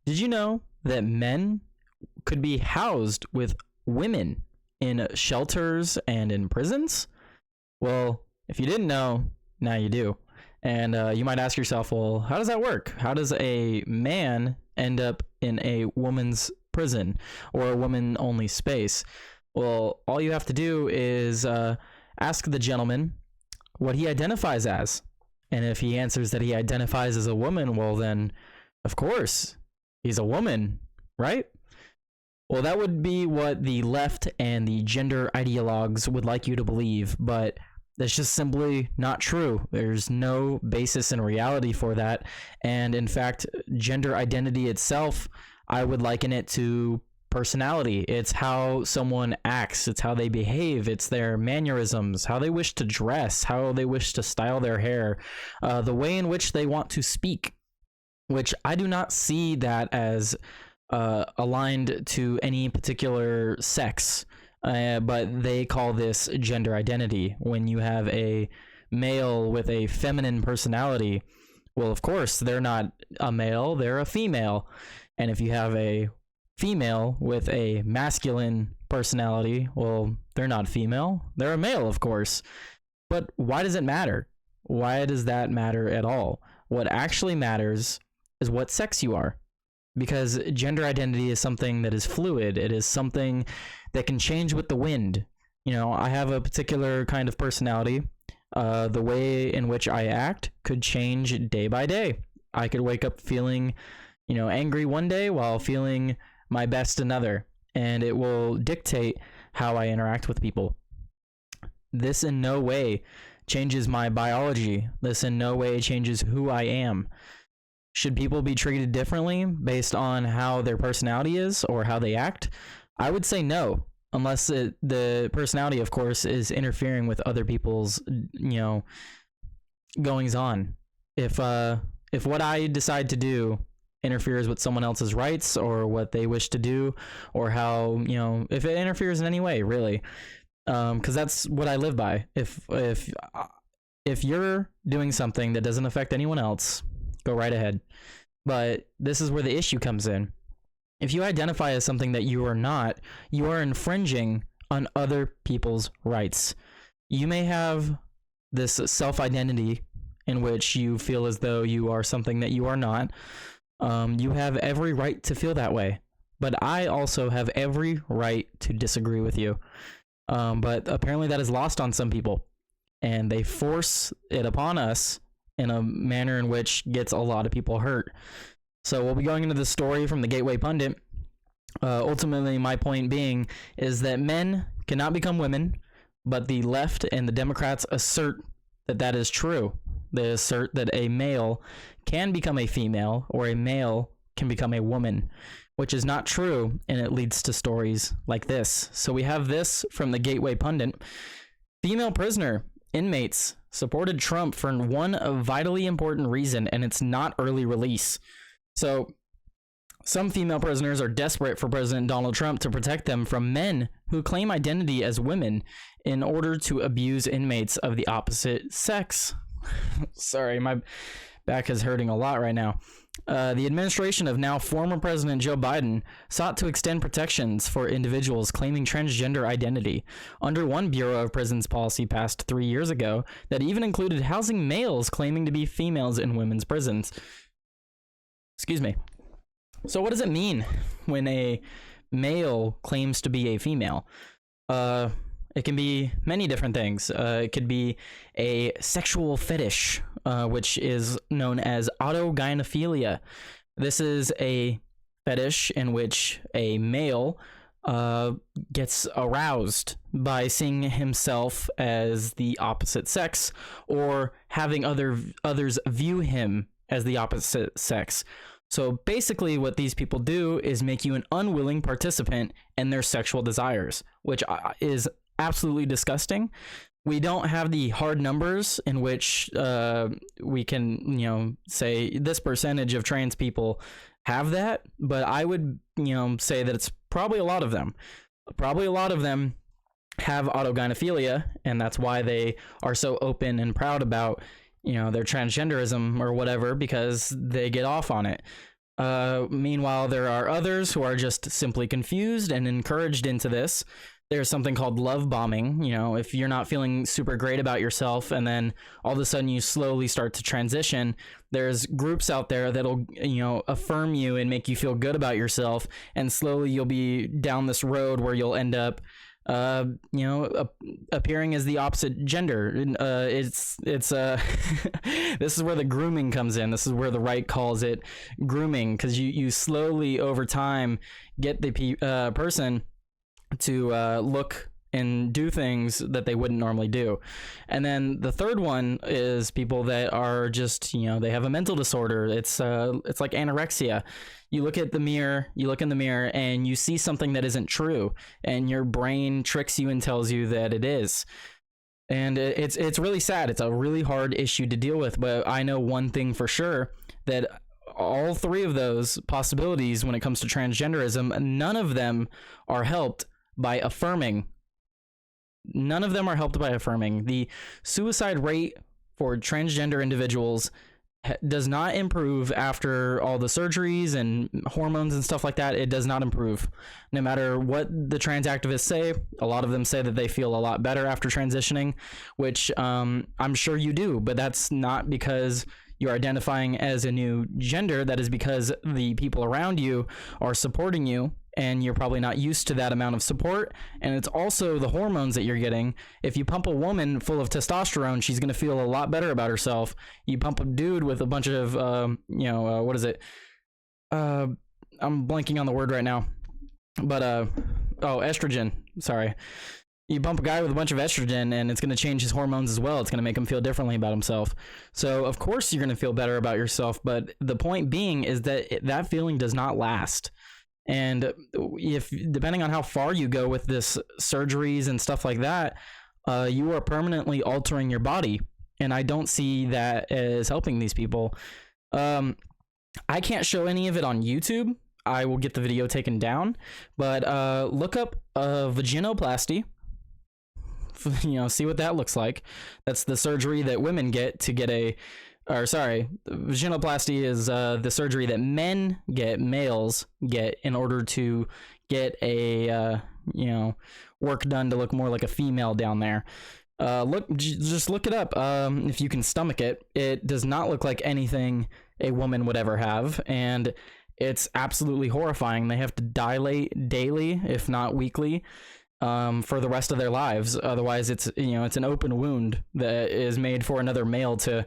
Did you know that men could be housed with women in shelters and in prisons? Well, if you didn't know, now you do. And you might ask yourself, well, how does that work? How does a man end up in a woman's prison or a woman only space? Well, all you have to do is ask the gentleman what he identifies as. And if he answers that he identifies as a woman, well, then, of course, he's a woman, right? Well, that would be what the left and the gender ideologues would like you to believe, but that's just simply not true. There's no basis in reality for that. And in fact, gender identity itself, I would liken it to personality. It's how someone acts, it's how they behave, it's their mannerisms, how they wish to dress, how they wish to style their hair, the way in which they want to speak, which I do not see that as aligned to any particular sex. But they call this gender identity. When you have a male with a feminine personality, well, of course, they're not a male, they're a female. And if you have a female with a masculine personality, well, they're not female, they're a male, of course. But why does it matter? Why does that matter at all? What actually matters is what sex you are. Because gender identity is something that is fluid. It is something that can change with the wind. You know, I have a particular kind of personality. The way in which I act could change day by day. I could wake up feeling, angry one day while feeling my best another. And it will dictate how I interact with people. This in no way changes my biology. This in no way changes who I am. Should people be treated differently based on how their personality is or how they act? I would say no, unless the personality, of course, is interfering with other people's, goings on. If what I decide to do interferes with someone else's rights or what they wish to do, or how, if it interferes in any way, really, because that's what I live by. If you're doing something that doesn't affect anyone else, go right ahead. But this is where the issue comes in. If you identify as something that you are not, you are infringing on other people's rights. You may have this self-identity in which you feel as though you are something that you are not. You have every right to feel that way. But I also have every right to disagree with you. But apparently that is lost on some people. And they force it upon us in a manner in which gets a lot of people hurt. So we'll be going into the story from the Gateway Pundit. Ultimately, my point being is that men cannot become women, but the left and the Democrats assert that that is true. They assert that a male can become a female or a male can become a woman, which is not true, and it leads to stories like this. So we have this from the Gateway Pundit. Female prisoner inmates supported Trump for one vitally important reason, and it's not early release. So some female prisoners are desperate for President Donald Trump to protect them from men who claim identity as women in order to abuse inmates of the opposite sex. Sorry, my back is hurting a lot right now. The administration of now former President Joe Biden sought to extend protections for individuals claiming transgender identity under one Bureau of Prisons policy passed 3 years ago that even included housing males claiming to be females in women's prisons. Excuse me. So what does it mean when a male claims to be a female? It can be many different things. It could be a sexual fetish, which is known as autogynephilia. This is a fetish in which a male gets aroused by seeing himself as the opposite sex or having others view him as the opposite sex. So basically what these people do is make you an unwilling participant in their sexual desires, which is absolutely disgusting. We don't have the hard numbers in which we can, say this percentage of trans people have that, but I would, say that it's probably a lot of them. Probably a lot of them have autogynephilia, and that's why they are so open and proud about, their transgenderism or whatever, because they get off on it. Meanwhile, there are others who are just simply confused and encouraged into this. There's something called love bombing. If you're not feeling super great about yourself and then all of a sudden you slowly start to transition, there's groups out there that'll, affirm you and make you feel good about yourself. And slowly you'll be down this road where you'll end up, appearing as the opposite gender. It's this is where the grooming comes in. This is where the right calls it grooming, because you slowly over time get the person to look and do things that they wouldn't normally do. And then the third one is people that are just, they have a mental disorder. It's like anorexia. You look in the mirror and you see something that isn't true, and your brain tricks you and tells you that it is. And it's really sad. It's a really hard issue to deal with, but I know one thing for sure, that all three of those possibilities when it comes to transgenderism, none of them are helped by affirming. None of them are helped by affirming. The suicide rate for transgender individuals does not improve after all the surgeries and hormones and stuff like that. It does not improve. No matter what the trans activists say, a lot of them say that they feel a lot better after transitioning, which I'm sure you do, but that's not because you're identifying as a new gender. That is because the people around you are supporting you, and you're probably not used to that amount of support. And it's also the hormones that you're getting. If you pump a woman full of testosterone, she's going to feel a lot better about herself. You pump a dude with a bunch of, what is it? I'm blanking on the word right now, but, estrogen. Sorry. You bump a guy with a bunch of estrogen, and it's going to change his hormones as well. It's going to make him feel differently about himself. So of course you're going to feel better about yourself. But the point being is that that feeling does not last. And if, depending on how far you go with this surgeries and stuff like that, you are permanently altering your body. And I don't see that as helping these people. I can't show any of it on YouTube. I will get the video taken down, but look up vaginoplasty. See what that looks like. That's the surgery that women get to get vaginoplasty is the surgery that males get in order to get a work done to look more like a female down there. Just look it up if you can stomach it. It does not look like anything a woman would ever have, and it's absolutely horrifying. They have to dilate daily, if not weekly, for the rest of their lives. Otherwise, it's an open wound that is made for another male to.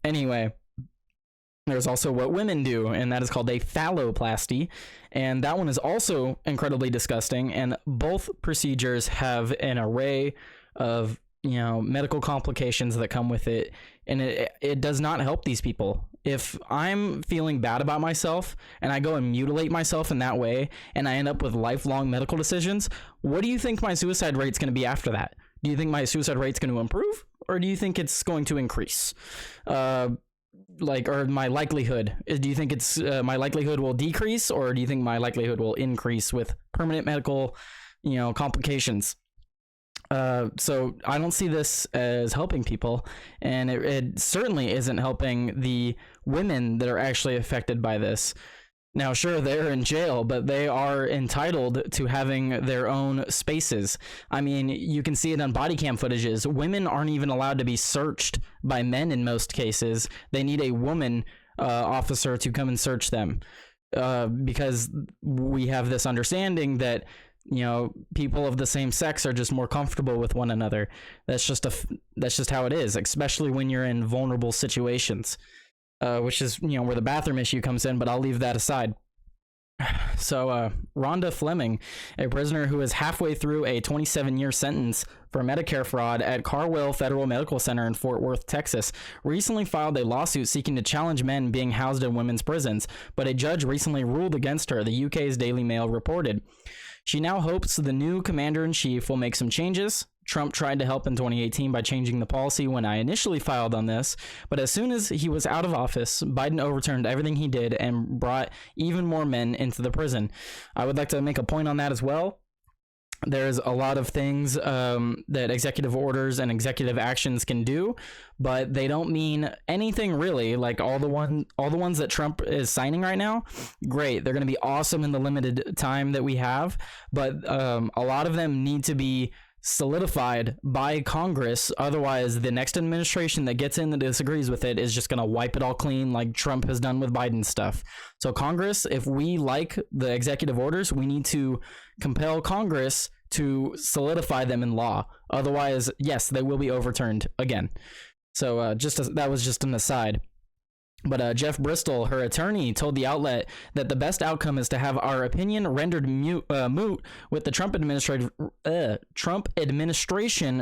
Anyway, there's also what women do, and that is called a phalloplasty, and that one is also incredibly disgusting. And both procedures have an array of medical complications that come with it, and it does not help these people. If I'm feeling bad about myself and I go and mutilate myself in that way, and I end up with lifelong medical decisions, what do you think my suicide rate's going to be after that? Do you think my suicide rate's going to improve, or do you think it's going to increase? Or my likelihood? Do you think it's my likelihood will decrease, or do you think my likelihood will increase with permanent medical, complications? So I don't see this as helping people, and it certainly isn't helping the women that are actually affected by this. Now, sure, they're in jail, but they are entitled to having their own spaces. I mean, you can see it on body cam footages. Women aren't even allowed to be searched by men in most cases. They need a woman officer to come and search them because we have this understanding that people of the same sex are just more comfortable with one another. That's just how it is, especially when you're in vulnerable situations. Which is, where the bathroom issue comes in, but I'll leave that aside. So, Rhonda Fleming, a prisoner who is halfway through a 27-year sentence for Medicare fraud at Carwell Federal Medical Center in Fort Worth, Texas, recently filed a lawsuit seeking to challenge men being housed in women's prisons, but a judge recently ruled against her, the UK's Daily Mail reported. She now hopes the new commander-in-chief will make some changes. Trump tried to help in 2018 by changing the policy when I initially filed on this, but as soon as he was out of office, Biden overturned everything he did and brought even more men into the prison. I would like to make a point on that as well. There's a lot of things that executive orders and executive actions can do, but they don't mean anything really. Like all the ones that Trump is signing right now, great. They're going to be awesome in the limited time that we have, but a lot of them need to be solidified by Congress. Otherwise, the next administration that gets in that disagrees with it is just going to wipe it all clean like Trump has done with Biden's stuff. So Congress, if we like the executive orders, we need to compel Congress to solidify them in law. Otherwise, yes, they will be overturned again. So that was just an aside. But Jeff Bristol, her attorney, told the outlet that the best outcome is to have our opinion rendered moot with the Trump administration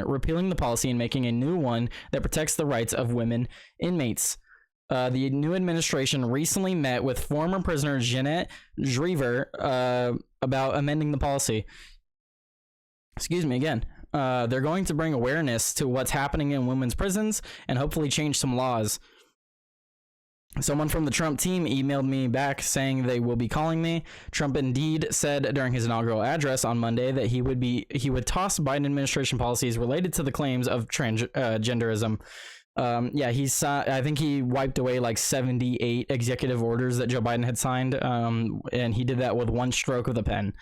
repealing the policy and making a new one that protects the rights of women inmates. The new administration recently met with former prisoner Jeanette Drever about amending the policy. Excuse me again. They're going to bring awareness to what's happening in women's prisons and hopefully change some laws. Someone from the Trump team emailed me back saying they will be calling me. Trump indeed said during his inaugural address on Monday that he would toss Biden administration policies related to the claims of transgenderism. I think he wiped away like 78 executive orders that Joe Biden had signed, and he did that with one stroke of the pen.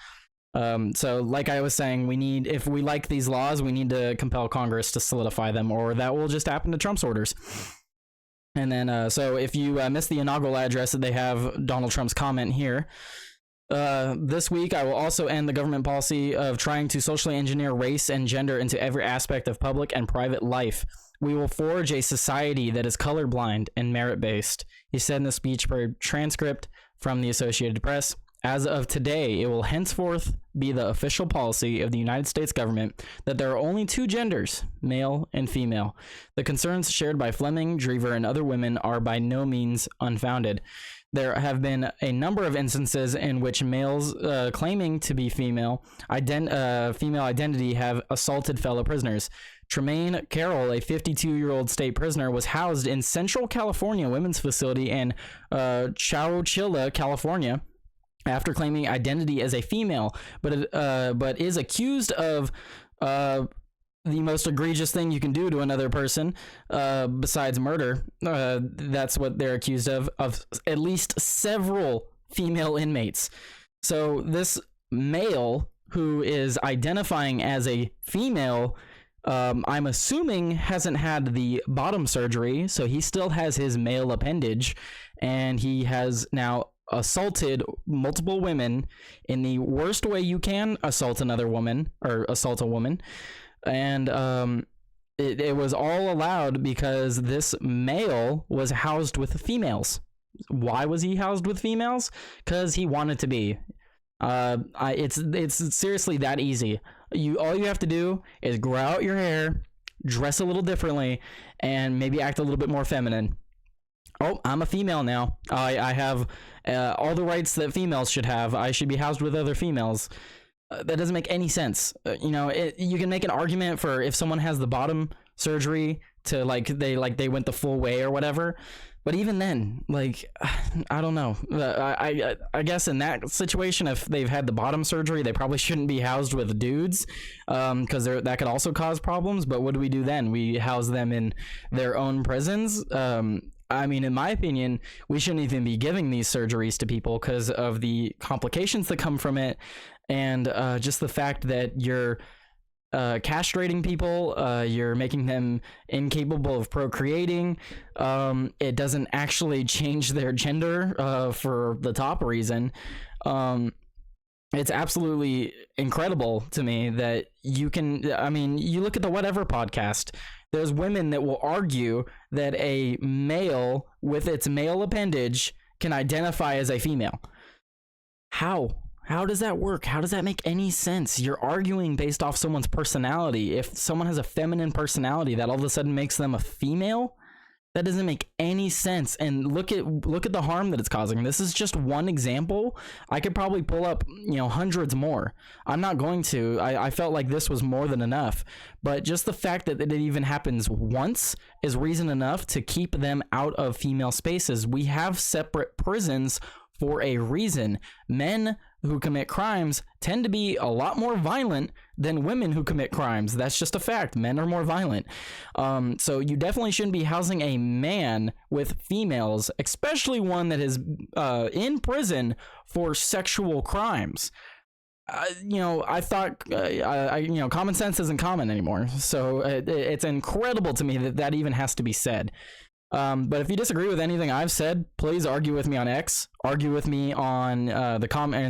So like I was saying, if we like these laws, we need to compel Congress to solidify them, or that will just happen to Trump's orders. And then, so if you missed the inaugural address, they have Donald Trump's comment here. This week, I will also end the government policy of trying to socially engineer race and gender into every aspect of public and private life. We will forge a society that is colorblind and merit-based, he said in the speech per transcript from the Associated Press. As of today, it will henceforth be the official policy of the United States government that there are only two genders, male and female. The concerns shared by Fleming, Drever, and other women are by no means unfounded. There have been a number of instances in which males claiming to be female identity have assaulted fellow prisoners. Tremaine Carroll, a 52-year-old state prisoner, was housed in Central California Women's Facility in Chowchilla, California, after claiming identity as a female, but is accused of the most egregious thing you can do to another person, besides murder. That's what they're accused of at least several female inmates. So this male who is identifying as a female, I'm assuming hasn't had the bottom surgery, so he still has his male appendage, and he has now assaulted multiple women in the worst way you can assault another woman or assault a woman. And it was all allowed because this male was housed with females. Why was he housed with females? Because he wanted to be. It's seriously that easy. All you have to do is grow out your hair, dress a little differently, and maybe act a little bit more feminine. Oh, I'm a female now. I have all the rights that females should have. I should be housed with other females. That doesn't make any sense. You can make an argument for if someone has the bottom surgery to they went the full way or whatever. But even then, I don't know. I guess in that situation, if they've had the bottom surgery, they probably shouldn't be housed with dudes, because that could also cause problems. But what do we do then? We house them in their own prisons. I mean, in my opinion, we shouldn't even be giving these surgeries to people because of the complications that come from it, and just the fact that you're castrating people, you're making them incapable of procreating. It doesn't actually change their gender for the top reason. It's absolutely incredible to me that you look at the Whatever podcast. There's women that will argue that a male with its male appendage can identify as a female. How? How does that work? How does that make any sense? You're arguing based off someone's personality. If someone has a feminine personality, that all of a sudden makes them a female? That doesn't make any sense. And look at the harm that it's causing. This is just one example. I could probably pull up, hundreds more. I'm not going to. I felt like this was more than enough. But just the fact that it even happens once is reason enough to keep them out of female spaces. We have separate prisons for a reason. Men who commit crimes tend to be a lot more violent than women who commit crimes. That's just a fact. Men are more violent. So you definitely shouldn't be housing a man with females, especially one that is in prison for sexual crimes. I thought, common sense isn't common anymore. So it's incredible to me that even has to be said. But if you disagree with anything I've said, please argue with me on X. Argue with me on in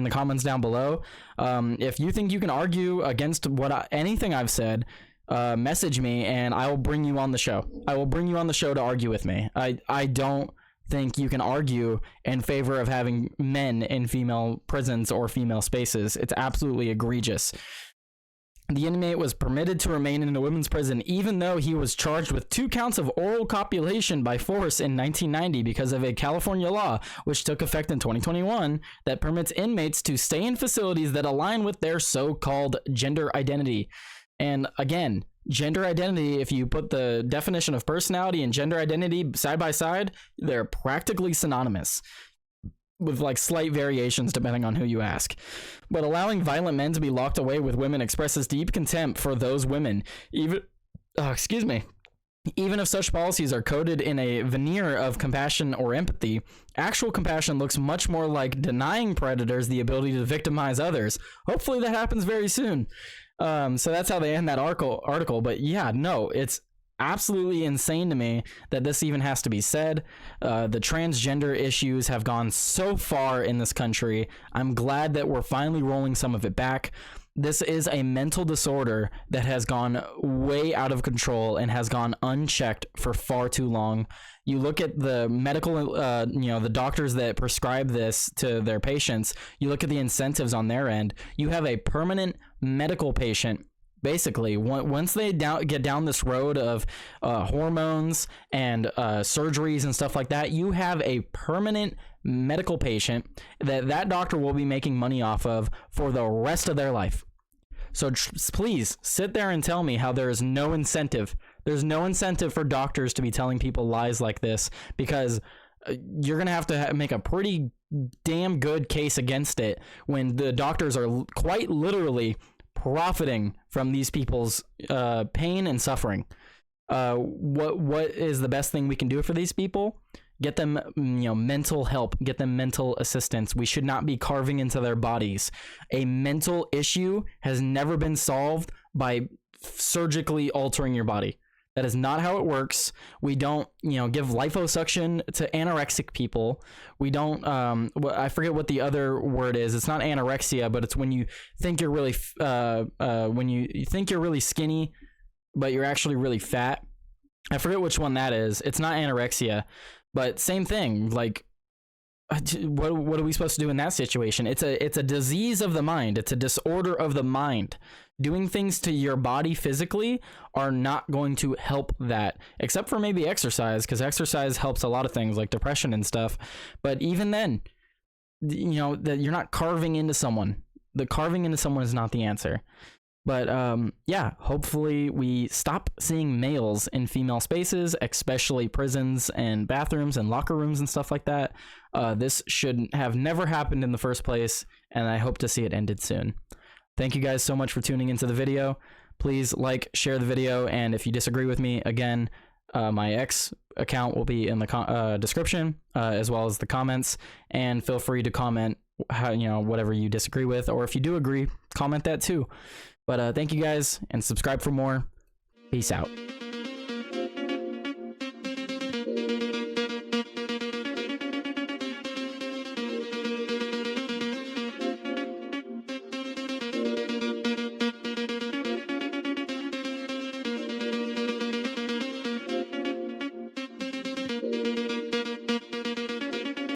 the comments down below. If you think you can argue against anything I've said, message me and I will bring you on the show. I will bring you on the show to argue with me. I don't think you can argue in favor of having men in female prisons or female spaces. It's absolutely egregious. The inmate was permitted to remain in a women's prison even though he was charged with 2 counts of oral copulation by force in 1990 because of a California law which took effect in 2021 that permits inmates to stay in facilities that align with their so-called gender identity. And again, gender identity, if you put the definition of personality and gender identity side by side, they're practically synonymous, with like slight variations depending on who you ask. But allowing violent men to be locked away with women expresses deep contempt for those women. Even if such policies are coded in a veneer of compassion or empathy, actual compassion looks much more like denying predators the ability to victimize others. Hopefully that happens very soon. So that's how they end that article. But yeah, no, it's absolutely insane to me that this even has to be said. The transgender issues have gone so far in this country. I'm glad that we're finally rolling some of it back. This is a mental disorder that has gone way out of control and has gone unchecked for far too long. You look at the medical, the doctors that prescribe this to their patients, you look at the incentives on their end. You have a permanent medical patient. Basically, once they get down this road of hormones and surgeries and stuff like that, you have a permanent medical patient that doctor will be making money off of for the rest of their life. So please sit there and tell me how there is no incentive. There's no incentive for doctors to be telling people lies like this, because you're going to have to make a pretty damn good case against it when the doctors are quite literally profiting from these people's pain and suffering. What is the best thing we can do for these people? Get them, mental help, get them mental assistance. We should not be carving into their bodies. A mental issue has never been solved by surgically altering your body. That is not how it works. We don't, give liposuction to anorexic people. We don't, I forget what the other word is. It's not anorexia, but it's when you think you're really, when you think you're really skinny, but you're actually really fat. I forget which one that is. It's not anorexia, but same thing. Like, what are we supposed to do in that situation? It's a disease of the mind. It's a disorder of the mind. Doing things to your body physically are not going to help that, except for maybe exercise, because exercise helps a lot of things like depression and stuff. But even then, that you're not carving into someone. The carving into someone is not the answer. But yeah, hopefully we stop seeing males in female spaces, especially prisons and bathrooms and locker rooms and stuff like that. This should have never happened in the first place, and I hope to see it ended soon. Thank you guys so much for tuning into the video. Please like, share the video, and if you disagree with me, again, my X account will be in the description, as well as the comments, and feel free to comment how, whatever you disagree with, or if you do agree, comment that too. But thank you guys, and subscribe for more. Peace out.